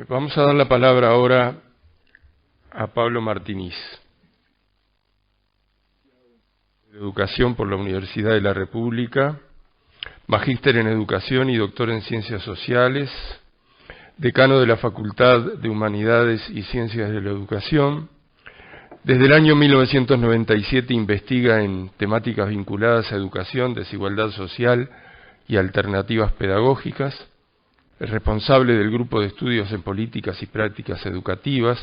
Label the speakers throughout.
Speaker 1: Vamos a dar la palabra ahora a Pablo Martínez, de Educación por la Universidad de la República, magíster en Educación y doctor en Ciencias Sociales, decano de la Facultad de Humanidades y Ciencias de la Educación. Desde el año 1997 investiga en temáticas vinculadas a educación, desigualdad social y alternativas pedagógicas. Es responsable del Grupo de Estudios en Políticas y Prácticas Educativas.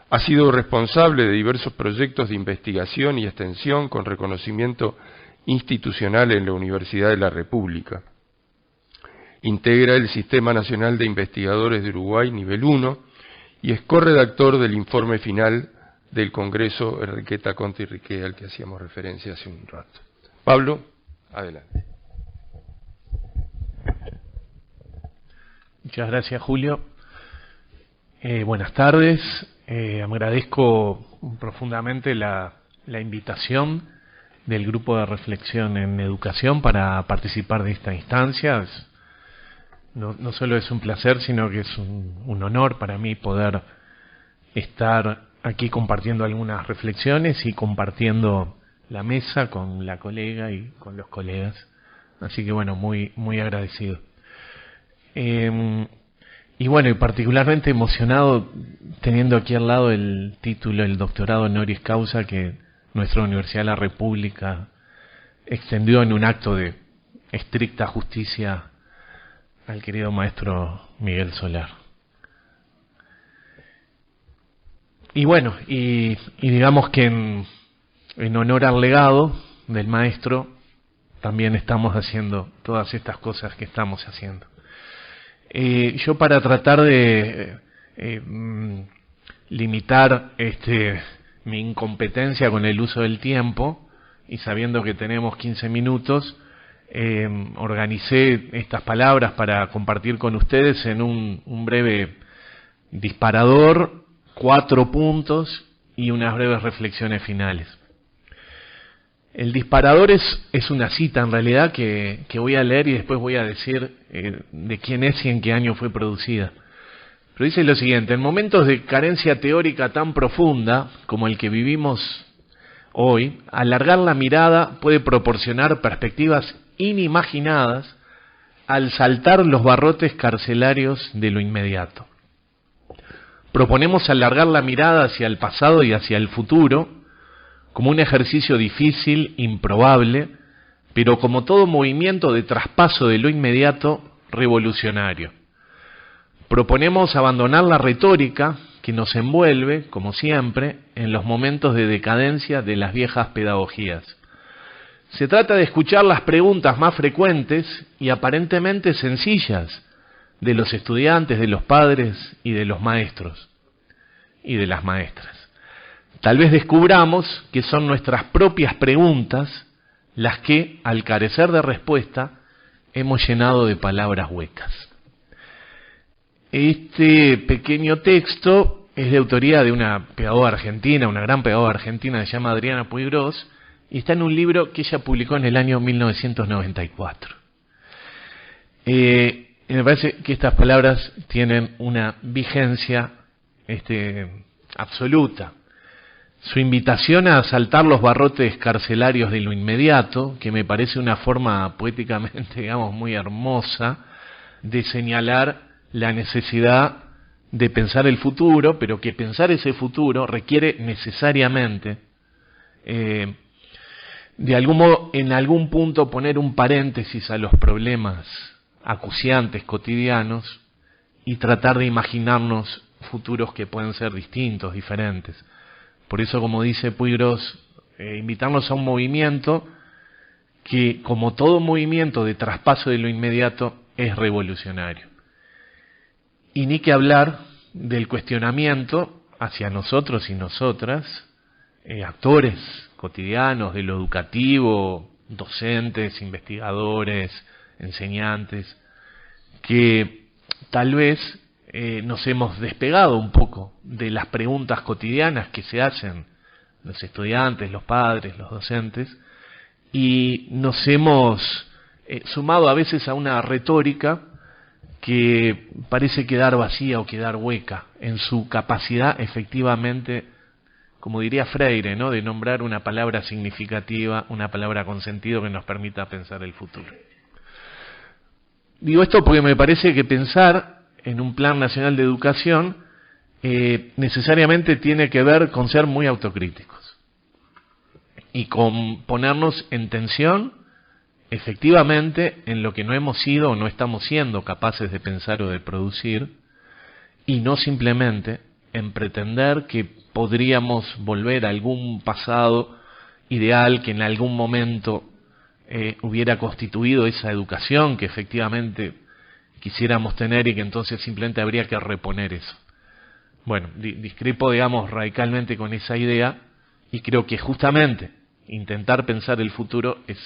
Speaker 1: Ha sido responsable de diversos proyectos de investigación y extensión con reconocimiento institucional en la Universidad de la República. Integra el Sistema Nacional de Investigadores de Uruguay, nivel 1, y es corredactor del informe final del Congreso Enriqueta Conte y Riquet, al que hacíamos referencia hace un rato. Pablo, adelante.
Speaker 2: Muchas gracias, Julio. Buenas tardes. Agradezco profundamente la invitación del Grupo de Reflexión en Educación para participar de esta instancia. No solo es un placer, sino que es un honor para mí poder estar aquí compartiendo algunas reflexiones y compartiendo la mesa con la colega y con los colegas. Así que bueno, muy agradecido. Y bueno, y particularmente emocionado teniendo aquí al lado el título, el doctorado honoris causa que nuestra Universidad de la República extendió en un acto de estricta justicia al querido maestro Miguel Solar. Y bueno, y digamos que en honor al legado del maestro también estamos haciendo todas estas cosas que estamos haciendo. Yo, para tratar de limitar mi incompetencia con el uso del tiempo, y sabiendo que tenemos 15 minutos, organicé estas palabras para compartir con ustedes en un breve disparador, 4 puntos y unas breves reflexiones finales. El disparador es una cita en realidad que voy a leer y después voy a decir de quién es y en qué año fue producida. Pero dice lo siguiente: en momentos de carencia teórica tan profunda como el que vivimos hoy, alargar la mirada puede proporcionar perspectivas inimaginadas al saltar los barrotes carcelarios de lo inmediato. Proponemos alargar la mirada hacia el pasado y hacia el futuro como un ejercicio difícil, improbable, pero como todo movimiento de traspaso de lo inmediato, revolucionario. Proponemos abandonar la retórica que nos envuelve, como siempre, en los momentos de decadencia de las viejas pedagogías. Se trata de escuchar las preguntas más frecuentes y aparentemente sencillas de los estudiantes, de los padres y de los maestros y de las maestras. Tal vez descubramos que son nuestras propias preguntas las que, al carecer de respuesta, hemos llenado de palabras huecas. Este pequeño texto es de autoría de una pedagoga argentina, una gran pedagoga argentina, se llama Adriana Puigros, y está en un libro que ella publicó en el año 1994. Me parece que estas palabras tienen una vigencia absoluta. Su invitación a saltar los barrotes carcelarios de lo inmediato, que me parece una forma poéticamente, digamos, muy hermosa de señalar la necesidad de pensar el futuro, pero que pensar ese futuro requiere necesariamente, de algún modo, en algún punto, poner un paréntesis a los problemas acuciantes cotidianos y tratar de imaginarnos futuros que pueden ser distintos, diferentes. Por eso, como dice Puigros, invitarnos a un movimiento que, como todo movimiento de traspaso de lo inmediato, es revolucionario. Y ni que hablar del cuestionamiento hacia nosotros y nosotras, actores cotidianos de lo educativo, docentes, investigadores, enseñantes, que tal vez nos hemos despegado un poco de las preguntas cotidianas que se hacen los estudiantes, los padres, los docentes, y nos hemos sumado a veces a una retórica que parece quedar vacía o quedar hueca en su capacidad, efectivamente, como diría Freire, ¿no?, de nombrar una palabra significativa, una palabra con sentido que nos permita pensar el futuro. Digo esto porque me parece que pensar en un Plan Nacional de Educación necesariamente tiene que ver con ser muy autocríticos y con ponernos en tensión efectivamente en lo que no hemos sido o no estamos siendo capaces de pensar o de producir, y no simplemente en pretender que podríamos volver a algún pasado ideal que en algún momento hubiera constituido esa educación que efectivamente quisiéramos tener y que entonces simplemente habría que reponer eso. Bueno, discrepo, digamos, radicalmente con esa idea, y creo que justamente intentar pensar el futuro es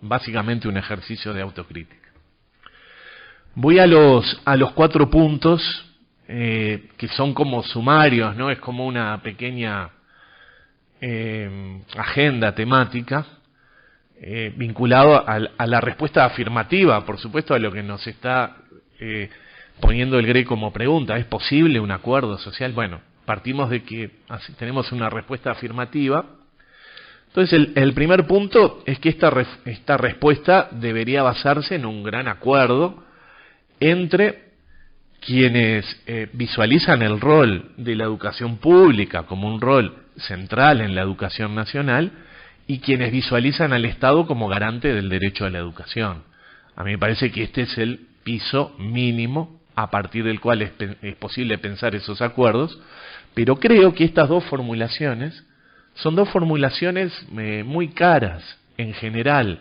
Speaker 2: básicamente un ejercicio de autocrítica. Voy a los 4 puntos que son como sumarios, ¿no? Es como una pequeña agenda temática vinculado a la respuesta afirmativa, por supuesto, a lo que nos está poniendo el GRE como pregunta. ¿Es posible un acuerdo social? Bueno, partimos de que tenemos una respuesta afirmativa. Entonces, el primer punto es que esta respuesta debería basarse en un gran acuerdo entre quienes visualizan el rol de la educación pública como un rol central en la educación nacional y quienes visualizan al Estado como garante del derecho a la educación. A mí me parece que este es el piso mínimo a partir del cual es posible pensar esos acuerdos, pero creo que estas dos formulaciones son dos formulaciones muy caras en general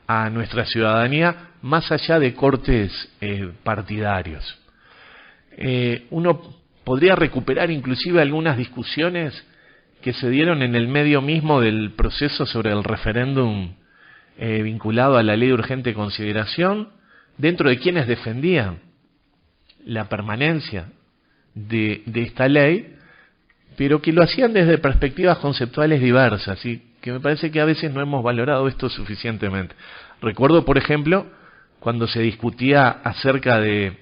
Speaker 2: a nuestra ciudadanía, más allá de cortes partidarios. Uno podría recuperar inclusive algunas discusiones que se dieron en el medio mismo del proceso sobre el referéndum vinculado a la ley de urgente consideración, dentro de quienes defendían la permanencia de esta ley, pero que lo hacían desde perspectivas conceptuales diversas, y que me parece que a veces no hemos valorado esto suficientemente. Recuerdo, por ejemplo, cuando se discutía acerca de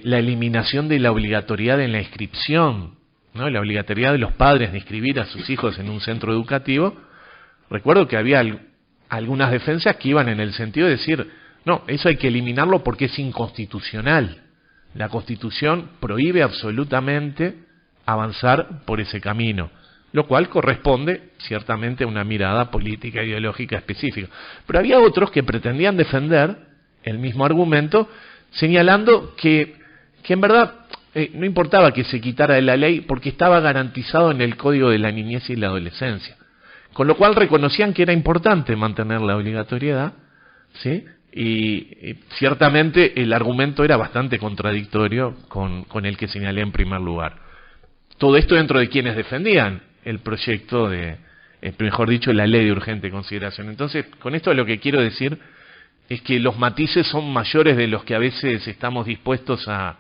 Speaker 2: la eliminación de la obligatoriedad en la inscripción, ¿no?, la obligatoriedad de los padres de inscribir a sus hijos en un centro educativo. Recuerdo que había algunas defensas que iban en el sentido de decir, no, eso hay que eliminarlo porque es inconstitucional. La Constitución prohíbe absolutamente avanzar por ese camino, lo cual corresponde ciertamente a una mirada política ideológica específica. Pero había otros que pretendían defender el mismo argumento, señalando que en verdad no importaba que se quitara de la ley porque estaba garantizado en el Código de la Niñez y la Adolescencia, con lo cual reconocían que era importante mantener la obligatoriedad, ¿sí? Y ciertamente el argumento era bastante contradictorio con el que señalé en primer lugar. Todo esto dentro de quienes defendían el proyecto mejor dicho, la ley de urgente consideración. Entonces, con esto lo que quiero decir es que los matices son mayores de los que a veces estamos dispuestos a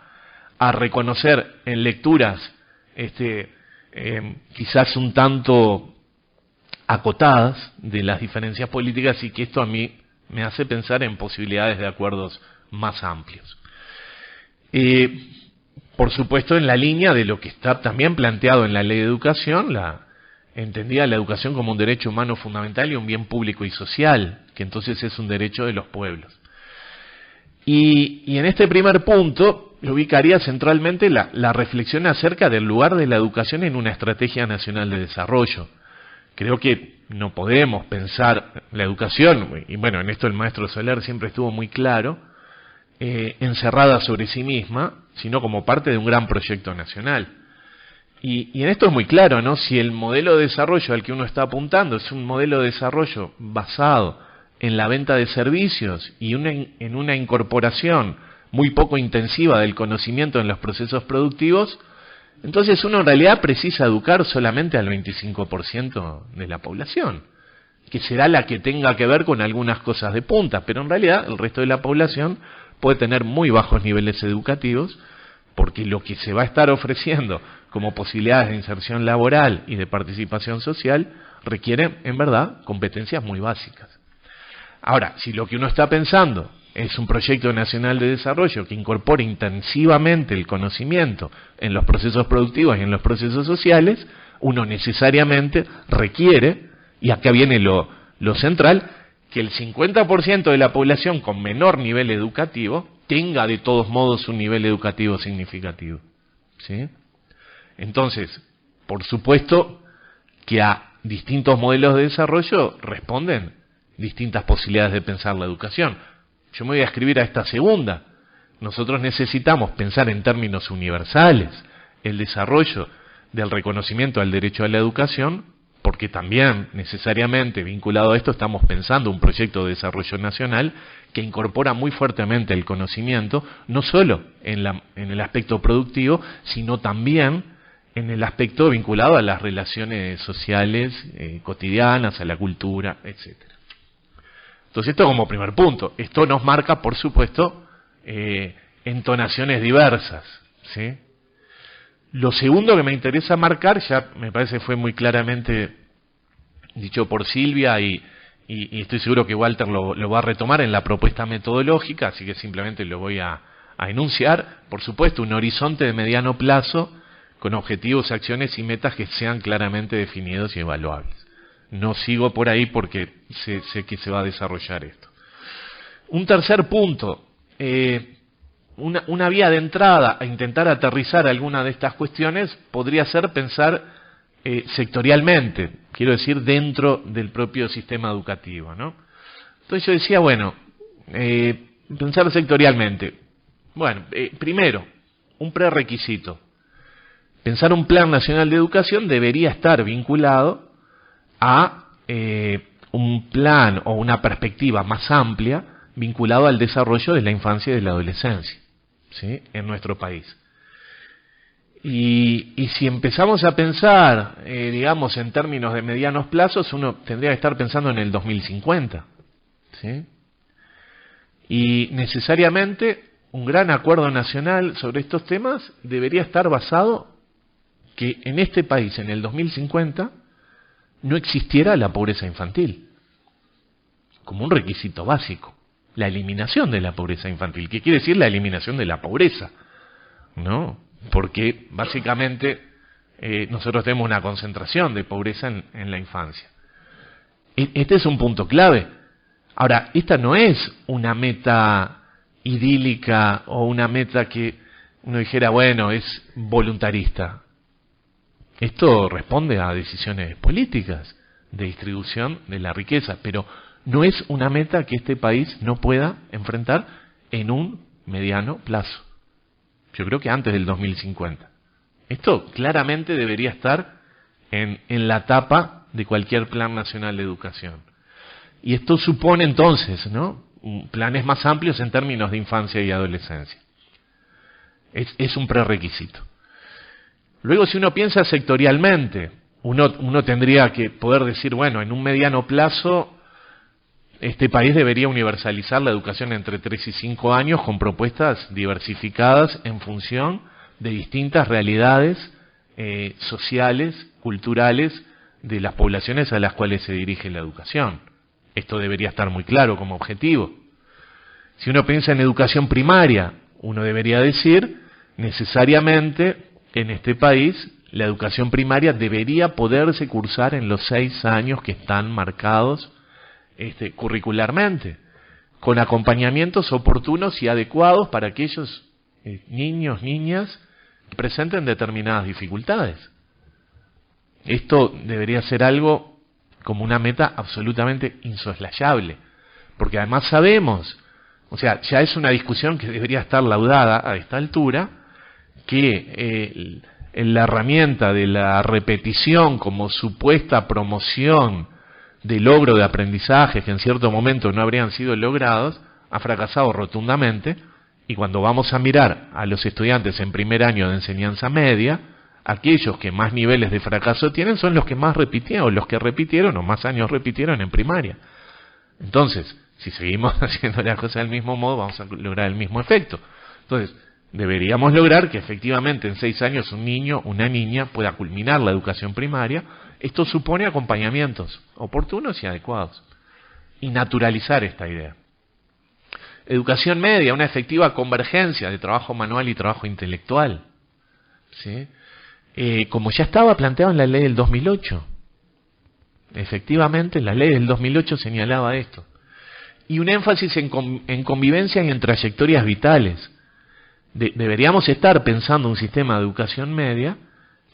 Speaker 2: reconocer en lecturas quizás un tanto acotadas de las diferencias políticas, y que esto a mí me hace pensar en posibilidades de acuerdos más amplios. Por supuesto, en la línea de lo que está también planteado en la Ley de Educación, entendida la educación como un derecho humano fundamental y un bien público y social, que entonces es un derecho de los pueblos. Y en este primer punto lo ubicaría centralmente la reflexión acerca del lugar de la educación en una estrategia nacional de desarrollo. Creo que no podemos pensar la educación, y bueno, en esto el maestro Soler siempre estuvo muy claro, encerrada sobre sí misma, sino como parte de un gran proyecto nacional. Y en esto es muy claro, ¿no? Si el modelo de desarrollo al que uno está apuntando es un modelo de desarrollo basado en la venta de servicios y en una incorporación muy poco intensiva del conocimiento en los procesos productivos, entonces uno en realidad precisa educar solamente al 25% de la población, que será la que tenga que ver con algunas cosas de punta, pero en realidad el resto de la población puede tener muy bajos niveles educativos, porque lo que se va a estar ofreciendo como posibilidades de inserción laboral y de participación social requiere, en verdad, competencias muy básicas. Ahora, si lo que uno está pensando es un proyecto nacional de desarrollo que incorpora intensivamente el conocimiento en los procesos productivos y en los procesos sociales, uno necesariamente requiere, y acá viene lo central, que el 50% de la población con menor nivel educativo tenga de todos modos un nivel educativo significativo, ¿sí? Entonces, por supuesto que a distintos modelos de desarrollo responden distintas posibilidades de pensar la educación. Yo me voy a escribir a esta segunda. Nosotros necesitamos pensar en términos universales el desarrollo del reconocimiento al derecho a la educación, porque también necesariamente vinculado a esto estamos pensando un proyecto de desarrollo nacional que incorpora muy fuertemente el conocimiento, no solo en el aspecto productivo, sino también en el aspecto vinculado a las relaciones sociales cotidianas, a la cultura, etcétera. Entonces esto como primer punto. Esto nos marca, por supuesto, entonaciones diversas, ¿sí? Lo segundo que me interesa marcar, ya me parece fue muy claramente dicho por Silvia y estoy seguro que Walter lo va a retomar en la propuesta metodológica, así que simplemente lo voy a enunciar. Por supuesto, un horizonte de mediano plazo con objetivos, acciones y metas que sean claramente definidos y evaluables. No sigo por ahí porque sé que se va a desarrollar esto. Un tercer punto, una vía de entrada a intentar aterrizar alguna de estas cuestiones podría ser pensar sectorialmente, quiero decir, dentro del propio sistema educativo, ¿no? Entonces yo decía, bueno, pensar sectorialmente. Bueno, primero, un prerequisito. Pensar un plan nacional de educación debería estar vinculado a un plan o una perspectiva más amplia vinculado al desarrollo de la infancia y de la adolescencia, ¿sí?, en nuestro país. Y si empezamos a pensar, digamos, en términos de medianos plazos, uno tendría que estar pensando en el 2050, ¿sí? Y necesariamente un gran acuerdo nacional sobre estos temas debería estar basado que en este país, en el 2050, no existiera la pobreza infantil, como un requisito básico. La eliminación de la pobreza infantil. ¿Qué quiere decir la eliminación de la pobreza? ¿No? Porque básicamente nosotros tenemos una concentración de pobreza en la infancia. Este es un punto clave. Ahora, esta no es una meta idílica o una meta que uno dijera, bueno, es voluntarista. Esto responde a decisiones políticas de distribución de la riqueza, pero no es una meta que este país no pueda enfrentar en un mediano plazo. Yo creo que antes del 2050. Esto claramente debería estar en la tapa de cualquier plan nacional de educación. Y esto supone entonces, ¿no?, planes más amplios en términos de infancia y adolescencia. Es un prerequisito. Luego, si uno piensa sectorialmente, uno tendría que poder decir, bueno, en un mediano plazo este país debería universalizar la educación entre 3 y 5 años con propuestas diversificadas en función de distintas realidades sociales, culturales de las poblaciones a las cuales se dirige la educación. Esto debería estar muy claro como objetivo. Si uno piensa en educación primaria, uno debería decir necesariamente en este país la educación primaria debería poderse cursar en los 6 años que están marcados curricularmente, con acompañamientos oportunos y adecuados para aquellos niños, niñas que presenten determinadas dificultades. Esto debería ser algo como una meta absolutamente insoslayable, porque además sabemos, o sea, ya es una discusión que debería estar laudada a esta altura, que la herramienta de la repetición como supuesta promoción de logro de aprendizaje que en cierto momento no habrían sido logrados, ha fracasado rotundamente, y cuando vamos a mirar a los estudiantes en primer año de enseñanza media, aquellos que más niveles de fracaso tienen son los que más repitieron, los que repitieron o más años repitieron en primaria. Entonces, si seguimos haciendo las cosas del mismo modo, vamos a lograr el mismo efecto. Entonces, deberíamos lograr que efectivamente en 6 años un niño, una niña pueda culminar la educación primaria. Esto supone acompañamientos oportunos y adecuados y naturalizar esta idea. Educación media, una efectiva convergencia de trabajo manual y trabajo intelectual, ¿sí? Como ya estaba planteado en la ley del 2008. Efectivamente, la ley del 2008 señalaba esto. Y un énfasis en convivencia y en trayectorias vitales. Deberíamos estar pensando un sistema de educación media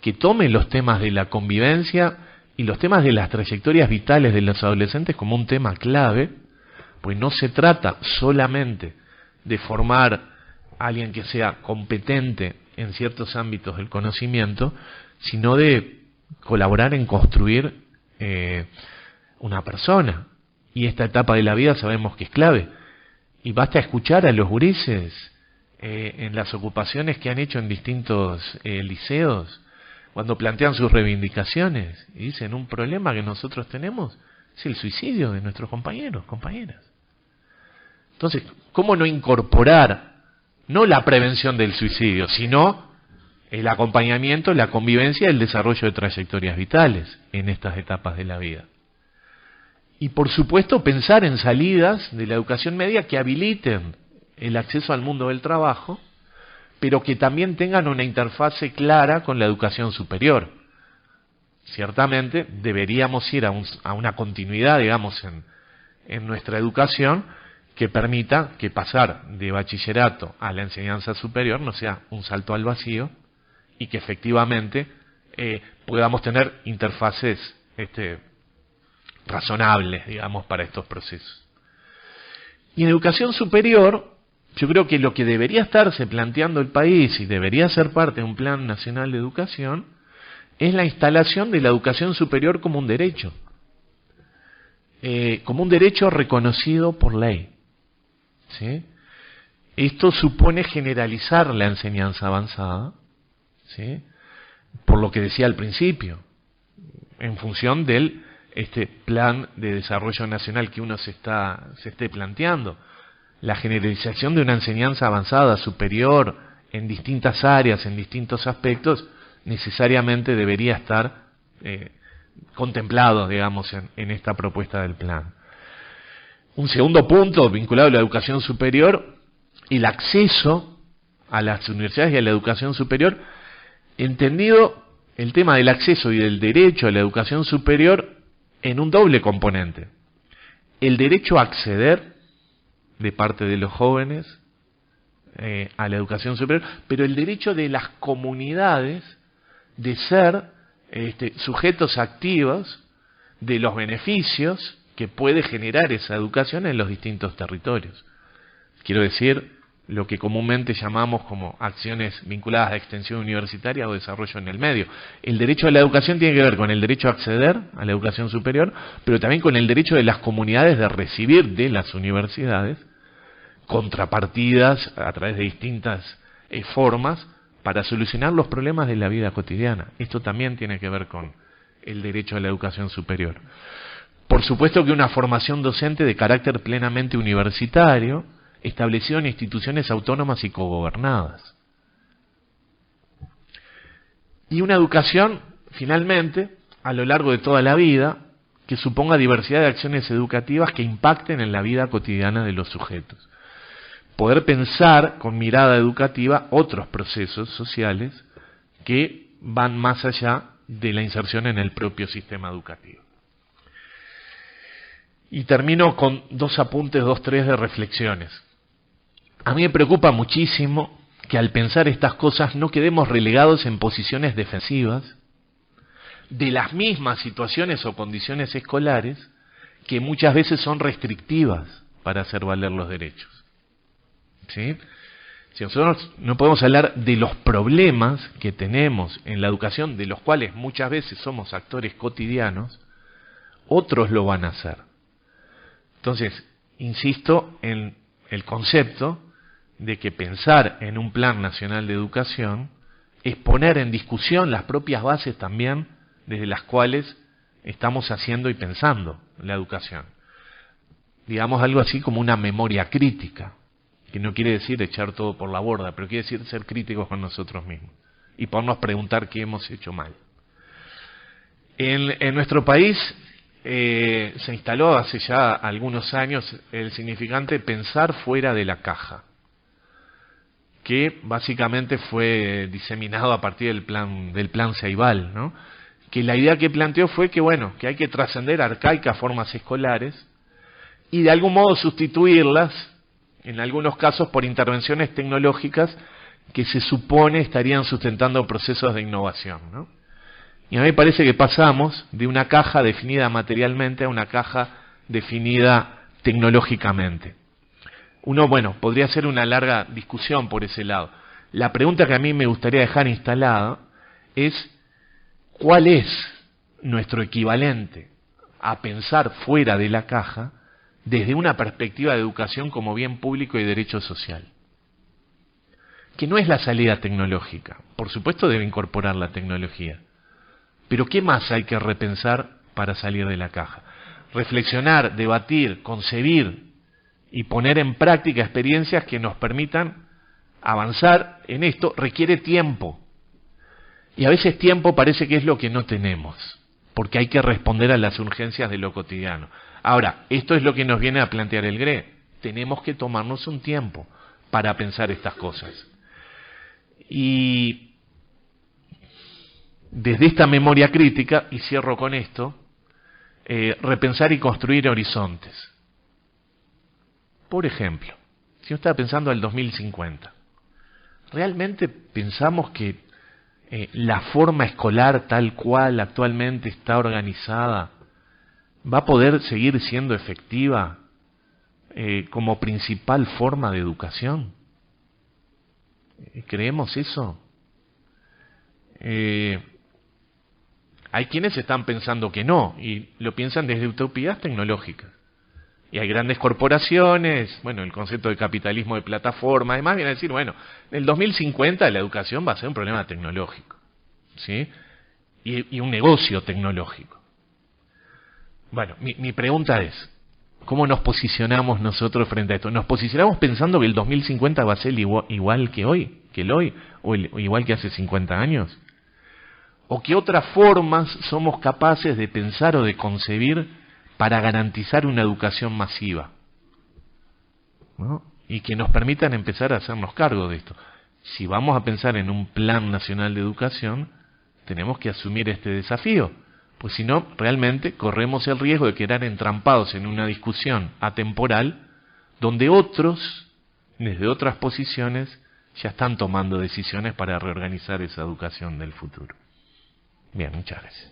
Speaker 2: que tome los temas de la convivencia y los temas de las trayectorias vitales de los adolescentes como un tema clave, pues no se trata solamente de formar a alguien que sea competente en ciertos ámbitos del conocimiento, sino de colaborar en construir una persona. Y esta etapa de la vida sabemos que es clave. Y basta escuchar a los gurises en las ocupaciones que han hecho en distintos liceos, cuando plantean sus reivindicaciones, y dicen, un problema que nosotros tenemos es el suicidio de nuestros compañeros, compañeras. Entonces, ¿cómo no incorporar, no la prevención del suicidio, sino el acompañamiento, la convivencia y el desarrollo de trayectorias vitales en estas etapas de la vida? Y por supuesto pensar en salidas de la educación media que habiliten el acceso al mundo del trabajo, pero que también tengan una interfase clara con la educación superior. Ciertamente deberíamos ir a una continuidad, digamos, en nuestra educación que permita que pasar de bachillerato a la enseñanza superior no sea un salto al vacío y que efectivamente podamos tener interfaces razonables, digamos, para estos procesos. Y en educación superior, yo creo que lo que debería estarse planteando el país y debería ser parte de un plan nacional de educación es la instalación de la educación superior como un derecho reconocido por ley, ¿sí? Esto supone generalizar la enseñanza avanzada, ¿sí? Por lo que decía al principio, en función del plan de desarrollo nacional que uno se esté planteando. La generalización de una enseñanza avanzada, superior, en distintas áreas, en distintos aspectos, necesariamente debería estar contemplado, digamos, en esta propuesta del plan. Un segundo punto vinculado a la educación superior, el acceso a las universidades y a la educación superior, entendido el tema del acceso y del derecho a la educación superior en un doble componente. El derecho a acceder de parte de los jóvenes a la educación superior, pero el derecho de las comunidades de ser sujetos activos de los beneficios que puede generar esa educación en los distintos territorios. Quiero decir, lo que comúnmente llamamos como acciones vinculadas a extensión universitaria o desarrollo en el medio. El derecho a la educación tiene que ver con el derecho a acceder a la educación superior, pero también con el derecho de las comunidades de recibir de las universidades contrapartidas a través de distintas formas para solucionar los problemas de la vida cotidiana. Esto también tiene que ver con el derecho a la educación superior. Por supuesto que una formación docente de carácter plenamente universitario, establecido en instituciones autónomas y cogobernadas. Y una educación, finalmente, a lo largo de toda la vida, que suponga diversidad de acciones educativas que impacten en la vida cotidiana de los sujetos. Poder pensar con mirada educativa otros procesos sociales que van más allá de la inserción en el propio sistema educativo. Y termino con dos apuntes, tres de reflexiones. A mí me preocupa muchísimo que al pensar estas cosas no quedemos relegados en posiciones defensivas de las mismas situaciones o condiciones escolares que muchas veces son restrictivas para hacer valer los derechos. ¿Sí? Si nosotros no podemos hablar de los problemas que tenemos en la educación, de los cuales muchas veces somos actores cotidianos, otros lo van a hacer. Entonces, insisto en el concepto de que pensar en un plan nacional de educación es poner en discusión las propias bases también desde las cuales estamos haciendo y pensando la educación. Digamos algo así como una memoria crítica, que no quiere decir echar todo por la borda, pero quiere decir ser críticos con nosotros mismos y podernos preguntar qué hemos hecho mal. En nuestro país se instaló hace ya algunos años el significante pensar fuera de la caja, que básicamente fue diseminado a partir del plan Ceibal, ¿no? Que la idea que planteó fue que, bueno, que hay que trascender arcaicas formas escolares y de algún modo sustituirlas, en algunos casos, por intervenciones tecnológicas que se supone estarían sustentando procesos de innovación, ¿no? Y a mí me parece que pasamos de una caja definida materialmente a una caja definida tecnológicamente. Uno, bueno, podría hacer una larga discusión por ese lado. La pregunta que a mí me gustaría dejar instalada es: ¿cuál es nuestro equivalente a pensar fuera de la caja desde una perspectiva de educación como bien público y derecho social? Que no es la salida tecnológica. Por supuesto debe incorporar la tecnología. Pero ¿qué más hay que repensar para salir de la caja? Reflexionar, debatir, concebir y poner en práctica experiencias que nos permitan avanzar en esto requiere tiempo. Y a veces tiempo parece que es lo que no tenemos, porque hay que responder a las urgencias de lo cotidiano. Ahora, esto es lo que nos viene a plantear el GRE. Tenemos que tomarnos un tiempo para pensar estas cosas. Y desde esta memoria crítica, y cierro con esto, repensar y construir horizontes. Por ejemplo, si yo estaba pensando al 2050, ¿realmente pensamos que la forma escolar tal cual actualmente está organizada va a poder seguir siendo efectiva como principal forma de educación? ¿Creemos eso? Hay quienes están pensando que no, y lo piensan desde utopías tecnológicas. Y hay grandes corporaciones, bueno, el concepto de capitalismo de plataforma, además viene a decir, bueno, en el 2050 la educación va a ser un problema tecnológico, ¿sí? Y un negocio tecnológico. Bueno, mi pregunta es, ¿cómo nos posicionamos nosotros frente a esto? ¿Nos posicionamos pensando que el 2050 va a ser igual que hoy, o igual que hace 50 años? ¿O qué otras formas somos capaces de pensar o de concebir para garantizar una educación masiva, ¿no? Y que nos permitan empezar a hacernos cargo de esto? Si vamos a pensar en un plan nacional de educación, tenemos que asumir este desafío, pues si no, realmente corremos el riesgo de quedar entrampados en una discusión atemporal donde otros, desde otras posiciones, ya están tomando decisiones para reorganizar esa educación del futuro. Bien, muchas gracias.